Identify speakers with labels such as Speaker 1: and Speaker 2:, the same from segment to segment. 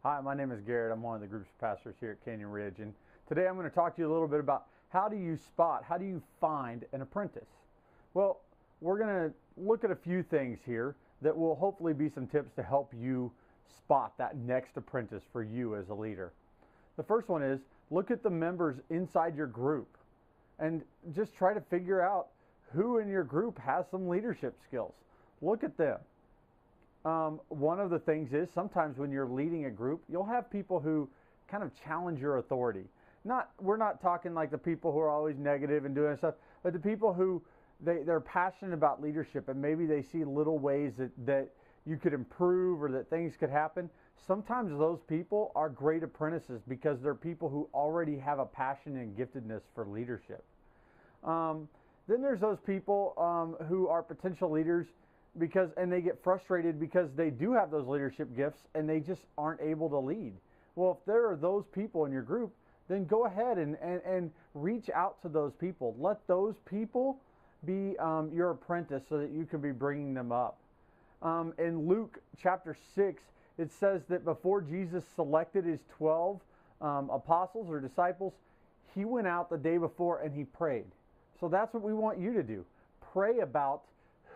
Speaker 1: Hi, my name is Garrett. I'm one of the group's pastors here at Canyon Ridge, and today I'm going to talk to you a little bit about how do you find an apprentice? Well, we're going to look at a few things here that will hopefully be some tips to help you spot that next apprentice for you as a leader. The first one is look at the members inside your group and just try to figure out who in your group has some leadership skills. Look at them. One of the things is sometimes when you're leading a group, you'll have people who kind of challenge your authority. We're not talking like the people who are always negative and doing stuff, but the people who they're passionate about leadership and maybe they see little ways that you could improve or that things could happen. Sometimes those people are great apprentices because they're people who already have a passion and giftedness for leadership. Then there's those people who are potential leaders and they get frustrated because they do have those leadership gifts and they just aren't able to lead. Well, if there are those people in your group, then go ahead and reach out to those people. Let those people be your apprentice so that you can be bringing them up. In Luke chapter 6, it says that before Jesus selected his 12 apostles or disciples, he went out the day before and he prayed. So that's what we want you to do. Pray about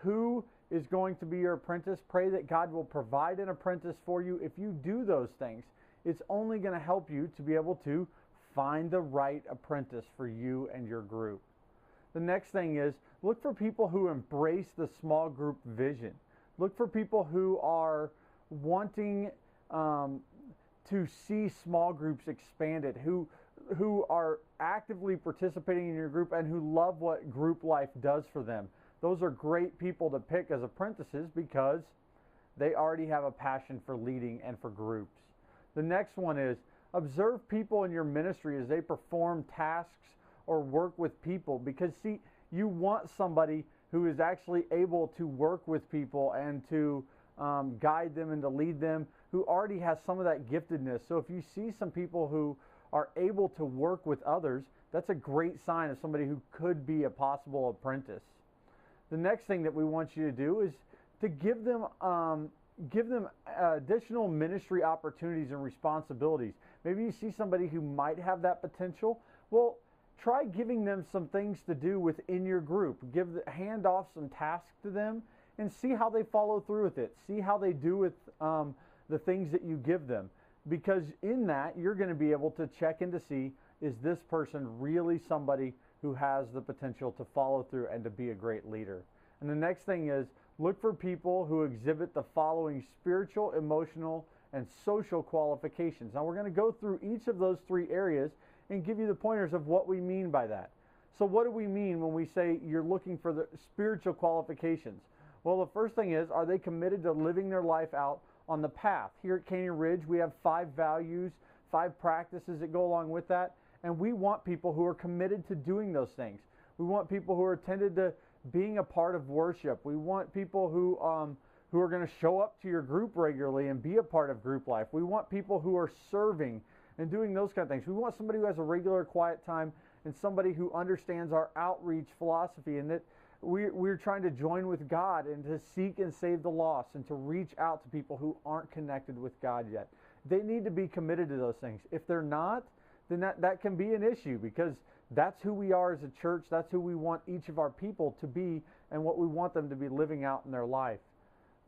Speaker 1: who is going to be your apprentice. Pray that God will provide an apprentice for you. If you do those things, it's only going to help you to be able to find the right apprentice for you and your group. The next thing is look for people who embrace the small group vision. Look for people who are wanting to see small groups expanded, who are actively participating in your group and who love what group life does for them. Those are great people to pick as apprentices because they already have a passion for leading and for groups. The next one is observe people in your ministry as they perform tasks or work with people, because see, you want somebody who is actually able to work with people and to guide them and to lead them, who already has some of that giftedness. So if you see some people who are able to work with others, that's a great sign of somebody who could be a possible apprentice. The next thing that we want you to do is to give them additional ministry opportunities and responsibilities. Maybe you see somebody who might have that potential. Well, try giving them some things to do within your group. Hand off some tasks to them and see how they follow through with it. See how they do with the things that you give them. Because in that, you're going to be able to check in to see, is this person really somebody who has the potential to follow through and to be a great leader. And the next thing is look for people who exhibit the following spiritual, emotional, and social qualifications. Now we're going to go through each of those three areas and give you the pointers of what we mean by that. So what do we mean when we say you're looking for the spiritual qualifications? Well, the first thing is, are they committed to living their life out on the path? Here at Canyon Ridge, we have 5 values, 5 practices that go along with that. And we want people who are committed to doing those things. We want people who are tended to being a part of worship. We want people who are going to show up to your group regularly and be a part of group life. We want people who are serving and doing those kind of things. We want somebody who has a regular quiet time and somebody who understands our outreach philosophy and that we're trying to join with God and to seek and save the lost and to reach out to people who aren't connected with God yet. They need to be committed to those things. If they're not, then that can be an issue, because that's who we are as a church. That's who we want each of our people to be and what we want them to be living out in their life.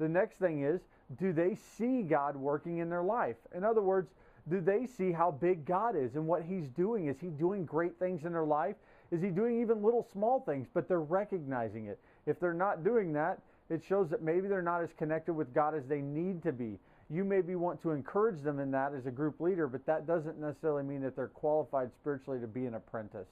Speaker 1: The next thing is, do they see God working in their life? In other words, do they see how big God is and what He's doing? Is He doing great things in their life? Is He doing even little small things, but they're recognizing it? If they're not doing that, it shows that maybe they're not as connected with God as they need to be. You maybe want to encourage them in that as a group leader, but that doesn't necessarily mean that they're qualified spiritually to be an apprentice.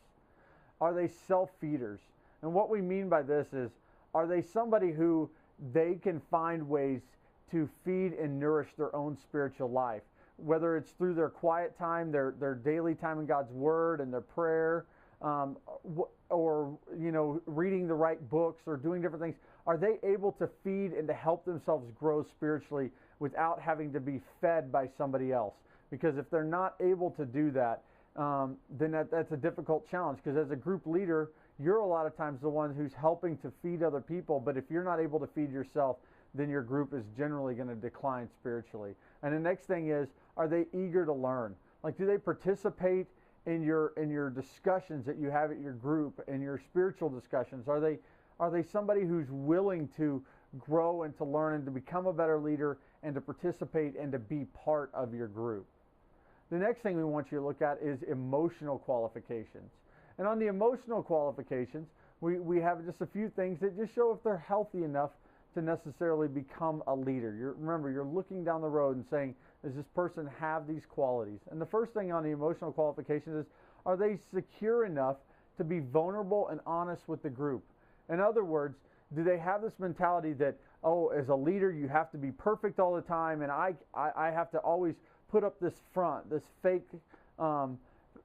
Speaker 1: Are they self-feeders? And what we mean by this is, are they somebody who they can find ways to feed and nourish their own spiritual life? Whether it's through their quiet time, their daily time in God's Word and their prayer, or reading the right books or doing different things. Are they able to feed and to help themselves grow spiritually without having to be fed by somebody else? Because if they're not able to do that, then that's a difficult challenge, because as a group leader, you're a lot of times the one who's helping to feed other people, but if you're not able to feed yourself, then your group is generally going to decline spiritually. And the next thing is, are they eager to learn? Like, do they participate in your discussions that you have at your group and your spiritual discussions? Are they somebody who's willing to grow and to learn and to become a better leader and to participate and to be part of your group? The next thing we want you to look at is emotional qualifications. And on the emotional qualifications, we have just a few things that just show if they're healthy enough to necessarily become a leader. Remember, you're looking down the road and saying, does this person have these qualities? And the first thing on the emotional qualifications is, are they secure enough to be vulnerable and honest with the group? In other words, do they have this mentality that, oh, as a leader, you have to be perfect all the time, and I have to always put up this front, this fake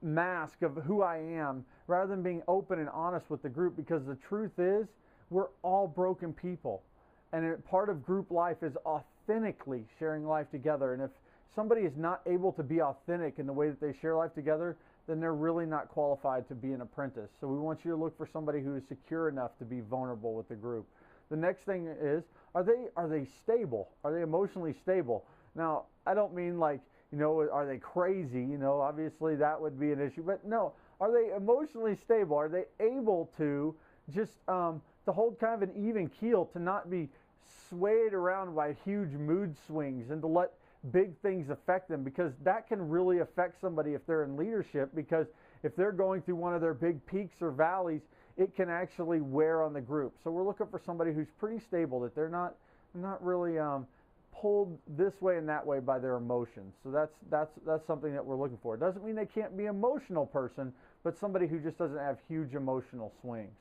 Speaker 1: mask of who I am, rather than being open and honest with the group? Because the truth is, we're all broken people. And part of group life is authentically sharing life together. And if somebody is not able to be authentic in the way that they share life together, then they're really not qualified to be an apprentice. So we want you to look for somebody who is secure enough to be vulnerable with the group. The next thing is, are they stable? Are they emotionally stable? Now, I don't mean like, are they crazy? Obviously that would be an issue. But no, are they emotionally stable? Are they able to just to hold kind of an even keel, to not be swayed around by huge mood swings and to let big things affect them? Because that can really affect somebody if they're in leadership, because if they're going through one of their big peaks or valleys, it can actually wear on the group. So we're looking for somebody who's pretty stable, that they're not really pulled this way and that way by their emotions. So that's something that we're looking for. It doesn't mean they can't be an emotional person, but somebody who just doesn't have huge emotional swings.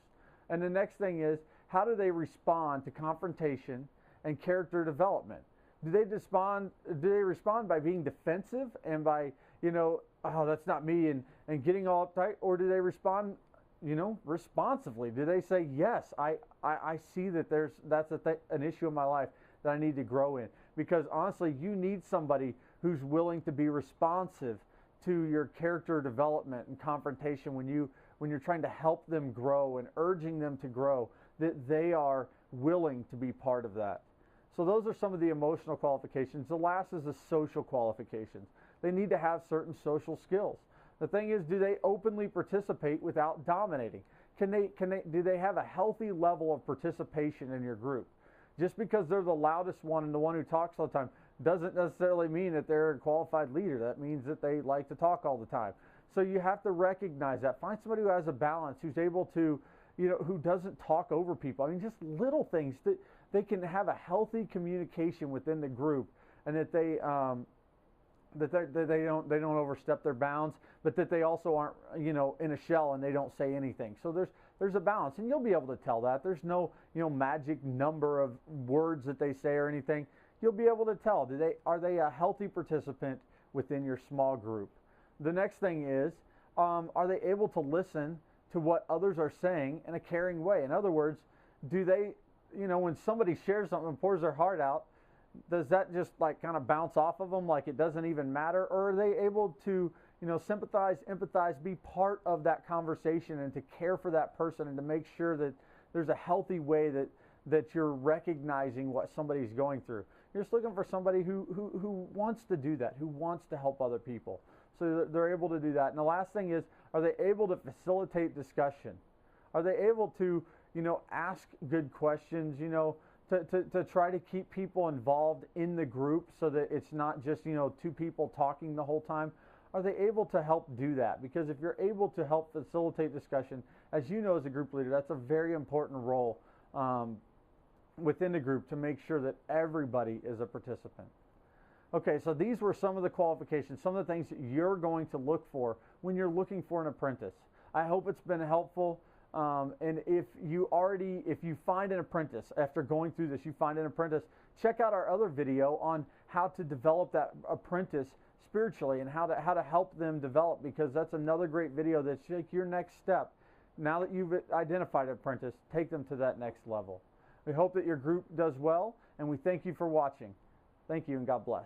Speaker 1: And the next thing is, how do they respond to confrontation and character development? Do they respond by being defensive and by, oh, that's not me, and getting all uptight? Or do they respond, responsively? Do they say, yes, I see that that's an issue in my life that I need to grow in? Because honestly, you need somebody who's willing to be responsive to your character development and confrontation when you're trying to help them grow and urging them to grow, that they are willing to be part of that. So those are some of the emotional qualifications. The last is the social qualifications. They need to have certain social skills. The thing is, do they openly participate without dominating? Do they have a healthy level of participation in your group? Just because they're the loudest one and the one who talks all the time doesn't necessarily mean that they're a qualified leader. That means that they like to talk all the time. So you have to recognize that. Find somebody who has a balance, who's able to, who doesn't talk over people. I mean, just little things that they can have a healthy communication within the group, and that they don't overstep their bounds, but that they also aren't, in a shell and they don't say anything. So there's a balance, and you'll be able to tell that. There's no, magic number of words that they say or anything. You'll be able to tell. Are they a healthy participant within your small group? The next thing is, are they able to listen to what others are saying in a caring way? In other words, do they, when somebody shares something and pours their heart out, does that just like kind of bounce off of them like it doesn't even matter? Or are they able to, sympathize, empathize, be part of that conversation and to care for that person and to make sure that there's a healthy way that you're recognizing what somebody's going through? You're just looking for somebody who wants to do that, who wants to help other people. So they're able to do that. And the last thing is, are they able to facilitate discussion? Are they able to, ask good questions, to try to keep people involved in the group so that it's not just, two people talking the whole time? Are they able to help do that? Because if you're able to help facilitate discussion, as you know as a group leader, that's a very important role within the group to make sure that everybody is a participant. Okay, so these were some of the qualifications, some of the things that you're going to look for when you're looking for an apprentice. I hope it's been helpful. And if you find an apprentice, after going through this, you find an apprentice, check out our other video on how to develop that apprentice spiritually and how to help them develop, because that's another great video that's like your next step. Now that you've identified an apprentice, take them to that next level. We hope that your group does well, and we thank you for watching. Thank you, and God bless.